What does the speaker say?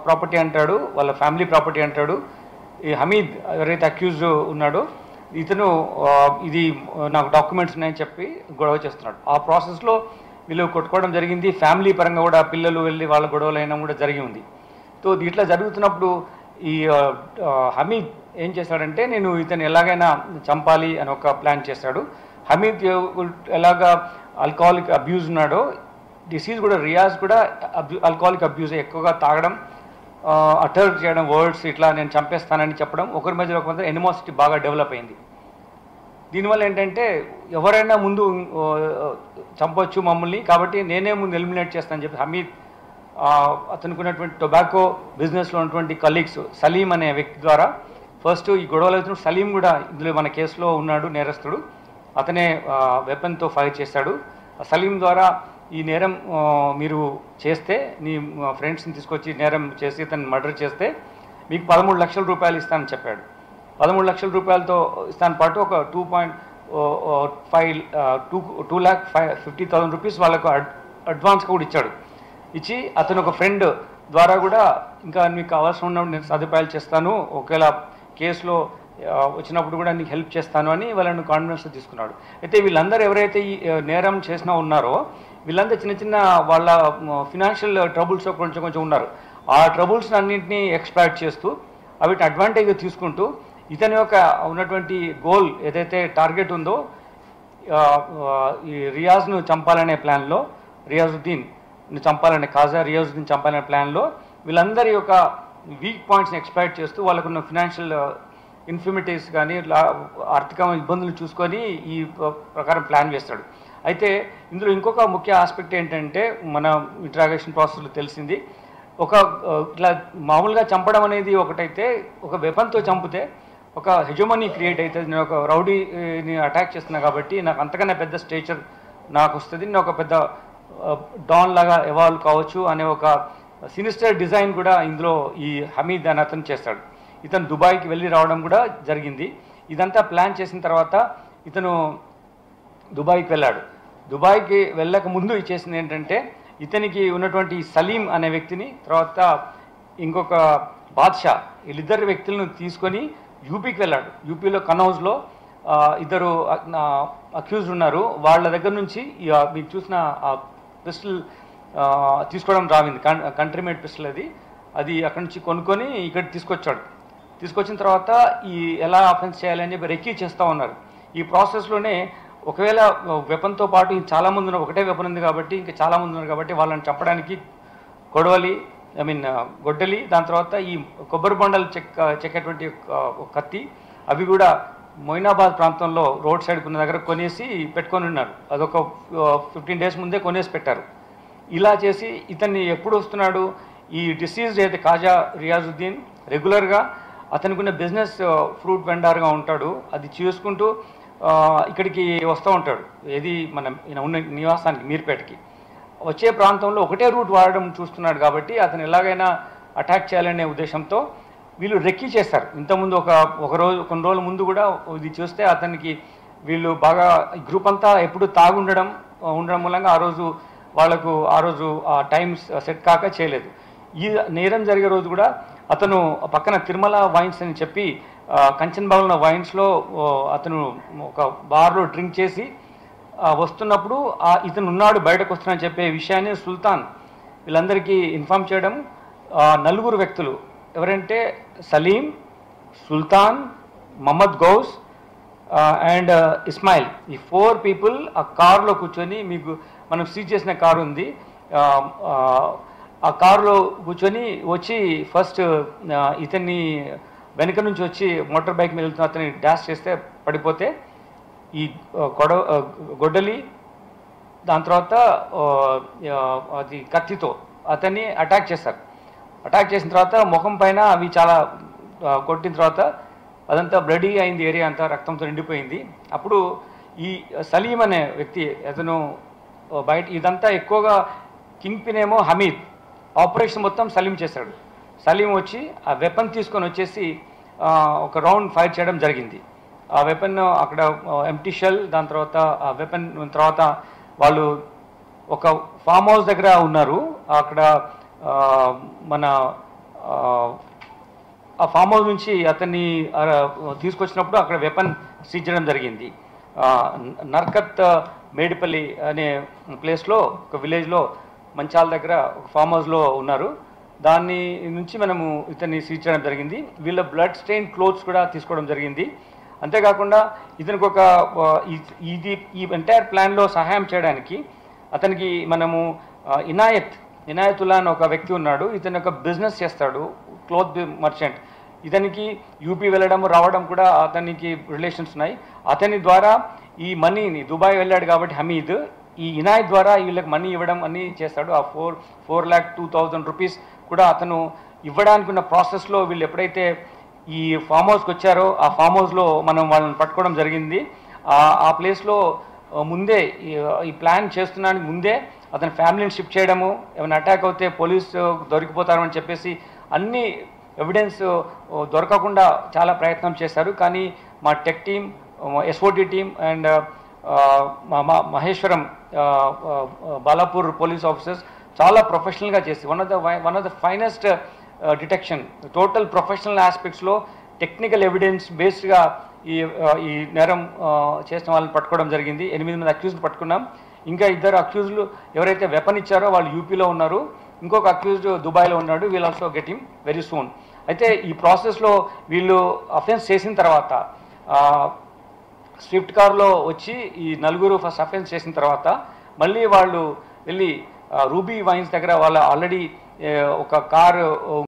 Property అంటాడు, వాళ్ళ family property అంటాడు. ఈ హమీద్ ఎవరైతే అక్యూజ్ ఉన్నాడో ఇతను ఇది నాకు డాక్యుమెంట్స్ ఉన్నాయని చెప్పి గొడవ చేస్తున్నాడు. ఆ ప్రాసెస్లో వీళ్ళు కొట్టుకోవడం జరిగింది. ఫ్యామిలీ పరంగా కూడా పిల్లలు వెళ్ళి వాళ్ళ గొడవలు అయినా కూడా జరిగి ఉంది. సో ఇట్లా జరుగుతున్నప్పుడు ఈ హమీద్ ఏం చేశాడంటే నేను ఇతను ఎలాగైనా చంపాలి అని ఒక ప్లాన్ చేశాడు. హమీద్ ఎలాగా ఆల్కహాలిక్ అబ్యూజ్ ఉన్నాడో డిసీజ్ కూడా రియాజ్ కూడా ఆల్కహాలిక్ అబ్యూజ్ ఎక్కువగా తాగడం, అటర్ చేయడం, వర్డ్స్ ఇట్లా నేను చంపేస్తానని చెప్పడం, ఒకరి మధ్య ఒక మధ్య ఎనిమాసిటీ బాగా డెవలప్ అయింది. దీనివల్ల ఏంటంటే ఎవరైనా ముందు చంపొచ్చు మమ్మల్ని, కాబట్టి నేనే ముందు ఎలిమినేట్ చేస్తానని చెప్పి హమీద్ అతనికి ఉన్నటువంటి టొబాకో బిజినెస్లో ఉన్నటువంటి కలీగ్స్ సలీం అనే వ్యక్తి ద్వారా ఫస్ట్ ఈ గొడవలు అవుతున్నప్పుడు సలీం కూడా ఇందులో మన కేసులో ఉన్నాడు, నేరస్తుడు. అతనే వెపన్తో ఫైర్ చేశాడు. సలీం ద్వారా ఈ నేరం మీరు చేస్తే నీ ఫ్రెండ్స్ని తీసుకొచ్చి నేరం చేసి ఇతను మర్డర్ చేస్తే మీకు 13 లక్షల రూపాయలు ఇస్తానని చెప్పాడు. 13 లక్షల రూపాయలతో ఇస్తాను పాటు ఒక 2,50,000 రూపీస్ వాళ్ళకు అడ్వాన్స్ కూడా ఇచ్చాడు. ఇచ్చి అతను ఒక ఫ్రెండ్ ద్వారా కూడా ఇంకా మీకు అవసరం ఉన్నప్పుడు నేను సదుపాయాలు చేస్తాను, ఒకవేళ కేసులో వచ్చినప్పుడు కూడా నీకు హెల్ప్ చేస్తాను అని వాళ్ళని కాన్ఫిడెన్స్లో తీసుకున్నాడు. అయితే వీళ్ళందరూ ఎవరైతే ఈ నేరం చేసినా ఉన్నారో వీళ్ళందరూ చిన్న చిన్న వాళ్ళ ఫినాన్షియల్ ట్రబుల్స్లో కొంచెం ఉన్నారు. ఆ ట్రబుల్స్ అన్నింటినీ ఎక్స్ప్లాయిట్ చేస్తూ వీటిని అడ్వాంటేజ్గా తీసుకుంటూ ఇతని యొక్క ఉన్నటువంటి గోల్ ఏదైతే టార్గెట్ ఉందో ఈ రియాజ్ను చంపాలనే ప్లాన్లో, రియాజుద్దీన్ని చంపాలనే రియాజుద్దీన్ చంపాలనే ప్లాన్లో వీళ్ళందరి యొక్క వీక్ పాయింట్స్ని ఎక్స్ప్లాయిట్ చేస్తూ వాళ్ళకున్న ఫినాన్షియల్ ఇన్ఫిమిటీస్ కానీ ఆర్థిక ఇబ్బందులు చూసుకొని ఈ ప్రకారం ప్లాన్ వేస్తాడు. అయితే ఇందులో ఇంకొక ముఖ్య ఆస్పెక్ట్ ఏంటంటే మన ఇంట్రాగేషన్ ప్రాసెస్లో తెలిసింది, ఒక ఇట్లా మామూలుగా చంపడం అనేది ఒకటైతే ఒక వెపన్తో చంపితే ఒక హెజమనీ క్రియేట్ అవుతుంది. నేను ఒక రౌడీని అటాక్ చేస్తున్నా కాబట్టి నాకు అంతకన్నా పెద్ద స్టేచర్ నాకు వస్తుంది, నేను ఒక పెద్ద డాన్ లాగా ఎవాల్వ్ కావచ్చు అనే ఒక సినిస్టర్ డిజైన్ కూడా ఇందులో ఈ హమీద్ అని అతను చేస్తాడు. ఇతను దుబాయ్కి వెళ్ళి రావడం కూడా జరిగింది. ఇదంతా ప్లాన్ చేసిన తర్వాత ఇతను దుబాయ్కి వెళ్ళాడు. దుబాయ్కి వెళ్ళక ముందు చేసింది ఏంటంటే ఇతనికి ఉన్నటువంటి సలీం అనే వ్యక్తిని, తర్వాత ఇంకొక బాద్షా, వీళ్ళిద్దరు వ్యక్తులను తీసుకొని యూపీకి వెళ్ళాడు. యూపీలో కనౌజ్లో ఇద్దరు అక్యూజ్డ్ ఉన్నారు. వాళ్ళ దగ్గర నుంచి మీకు చూసిన పిస్టల్ తీసుకోవడం రావింది, కంట్రీమేడ్ పిస్టల్ అది అక్కడి నుంచి కొనుక్కొని ఇక్కడికి తీసుకొచ్చాడు. తీసుకొచ్చిన తర్వాత ఈ ఎలా అఫెన్స్ చేయాలని చెప్పి రెక్కీ చేస్తూ ఉన్నారు. ఈ ప్రాసెస్లోనే ఒకవేళ వెపన్తో పాటు చాలామంది ఉన్నారు, ఒకటే వెపన్ ఉంది కాబట్టి ఇంకా చాలామంది ఉన్నారు కాబట్టి వాళ్ళని చంపడానికి గొడ్డలి, దాని తర్వాత ఈ కొబ్బరి బొండలు చెక్కేటువంటి కత్తి, అవి కూడా మొయినాబాద్ ప్రాంతంలో రోడ్ సైడ్ ఉన్న దగ్గర కొనేసి పెట్టుకొని ఉన్నారు. అదొక 15 days ముందే కొనేసి పెట్టారు. ఇలా చేసి ఇతన్ని ఎప్పుడు వస్తున్నాడు, ఈ డిసీజ్డ్ అయితే ఖాజా రియాజుద్దీన్ రెగ్యులర్గా అతనికి ఉన్న బిజినెస్ ఫ్రూట్ వెండర్గా ఉంటాడు. అది చేసుకుంటూ ఇక్కడికి వస్తూ ఉంటాడు. ఏది ఈయన ఉన్న నివాసానికి మీర్పేటకి వచ్చే ప్రాంతంలో ఒకటే రూట్ వాడడం చూస్తున్నాడు కాబట్టి అతను ఎలాగైనా అటాక్ చేయాలనే ఉద్దేశంతో వీళ్ళు రెక్కీ చేస్తారు. ఇంతకుముందు కొన్ని రోజుల ముందు కూడా ఇది చూస్తే అతనికి వీళ్ళు బాగా గ్రూప్ అంతా ఎప్పుడు ఉండడం మూలంగా ఆ రోజు ఆ టైమ్స్ సెట్ కాక చేయలేదు. ఈ నేరం జరిగే రోజు కూడా అతను పక్కన తిరుమల వైన్స్ అని చెప్పి కంచన్ బాగున్న వైన్స్లో అతను ఒక బార్లో డ్రింక్ చేసి వస్తున్నప్పుడు ఇతను ఉన్నాడు, బయటకు వస్తున్నాడని చెప్పే విషయాన్ని సుల్తాన్ వీళ్ళందరికీ ఇన్ఫామ్ చేయడం. 4 వ్యక్తులు ఎవరంటే సలీం, సుల్తాన్, మహమ్మద్ గౌస్ అండ్ ఇస్మాయిల్, ఈ 4 people ఆ కారులో కూర్చొని, మీకు మనం సీజ్ చేసిన కారు ఉంది, ఆ కారులో కూర్చొని వచ్చి ఫస్ట్ ఇతన్ని వెనక నుంచి వచ్చి మోటార్ బైక్ మీద వెళ్తున్న అతన్ని డాష్ చేస్తే పడిపోతే ఈ గొడ్డలి, దాని తర్వాత అది కత్తితో అతన్ని అటాక్ చేస్తారు. అటాక్ చేసిన తర్వాత ముఖం పైన అవి చాలా కొట్టిన తర్వాత అదంతా బ్లడీ అయింది, ఏరియా అంతా రక్తంతో నిండిపోయింది. అప్పుడు ఈ సలీం అనే వ్యక్తి అతను బయట, ఇదంతా ఎక్కువగా కింగ్ పిన్ ఏమో హమీద్, ఆపరేషన్ మొత్తం సలీం చేశాడు. సలీం వచ్చి ఆ వెపన్ తీసుకొని వచ్చేసి ఒక రౌండ్ ఫైర్ చేయడం జరిగింది. ఆ వెపన్ అక్కడ ఎంప్టీ షెల్, దాని తర్వాత ఆ వెపన్ తర్వాత వాళ్ళు ఒక ఫామ్ హౌస్ దగ్గర ఉన్నారు. అక్కడ మన ఆ ఫామ్ హౌస్ నుంచి అతన్ని తీసుకొచ్చినప్పుడు అక్కడ వెపన్ సీజ్ చేయడం జరిగింది. నర్కత్ మేడిపల్లి అనే ప్లేస్లో ఒక విలేజ్లో మంచాల దగ్గర ఒక ఫామ్ హౌస్లో ఉన్నారు. దాన్ని నుంచి మనము ఇతన్ని సీజ్ చేయడం జరిగింది. వీళ్ళ బ్లడ్ స్టెయిన్ క్లోత్స్ కూడా తీసుకోవడం జరిగింది. అంతేకాకుండా ఇతనికి ఒక ఈ ఎంటైర్ ప్లాన్లో సహాయం చేయడానికి అతనికి మనము ఇనాయతుల్లా అని ఒక వ్యక్తి ఉన్నాడు. ఇతను ఒక బిజినెస్ చేస్తాడు, క్లోత్ మర్చెంట్. ఇతనికి యూపీ వెళ్ళడం రావడం కూడా అతనికి రిలేషన్స్ ఉన్నాయి. అతని ద్వారా ఈ మనీని దుబాయ్ వెళ్ళాడు కాబట్టి హమీద్ ఈ ఇనాయత్ ద్వారా వీళ్ళకి మనీ ఇవ్వడం అన్నీ చేస్తాడు. ఆ 4,02,000 రూపీస్ కూడా అతను ఇవ్వడానికి ఉన్న ప్రాసెస్లో వీళ్ళు ఎప్పుడైతే ఈ ఫామ్ హౌస్కి వచ్చారో ఆ ఫామ్ హౌస్లో మనం వాళ్ళని పట్టుకోవడం జరిగింది. ఆ ప్లేస్లో ముందే ఈ ప్లాన్ చేస్తున్నానికి ముందే అతని ఫ్యామిలీని షిఫ్ట్ చేయడము, ఏమైనా అటాక్ అవుతే పోలీసు దొరికిపోతారని చెప్పేసి అన్ని ఎవిడెన్స్ దొరకకుండా చాలా ప్రయత్నం చేశారు. కానీ మా tech team, SOT team and Maheshwaram Balapur police officers చాలా ప్రొఫెషనల్గా చేసి one of the finest detection total professional ఆస్పెక్ట్స్లో టెక్నికల్ ఎవిడెన్స్ బేస్డ్గా ఈ నేరం చేసిన వాళ్ళని పట్టుకోవడం జరిగింది. 8 మంది అక్యూజ్డ్ పట్టుకున్నాం. ఇంకా 2 అక్యూజ్లు ఎవరైతే వెపన్ ఇచ్చారో వాళ్ళు యూపీలో ఉన్నారు. ఇంకొక అక్యూజ్డ్ దుబాయ్లో ఉన్నాడు. We'll also get him very soon. అయితే ఈ ప్రాసెస్లో వీళ్ళు అఫెన్స్ చేసిన తర్వాత స్విఫ్ట్ కార్లో వచ్చి ఈ నలుగురు ఫస్ట్ అఫెన్స్ చేసిన తర్వాత మళ్ళీ వాళ్ళు వెళ్ళి రూబీ వైన్స్ దగ్గర వాళ్ళ ఆల్రెడీ ఒక కారు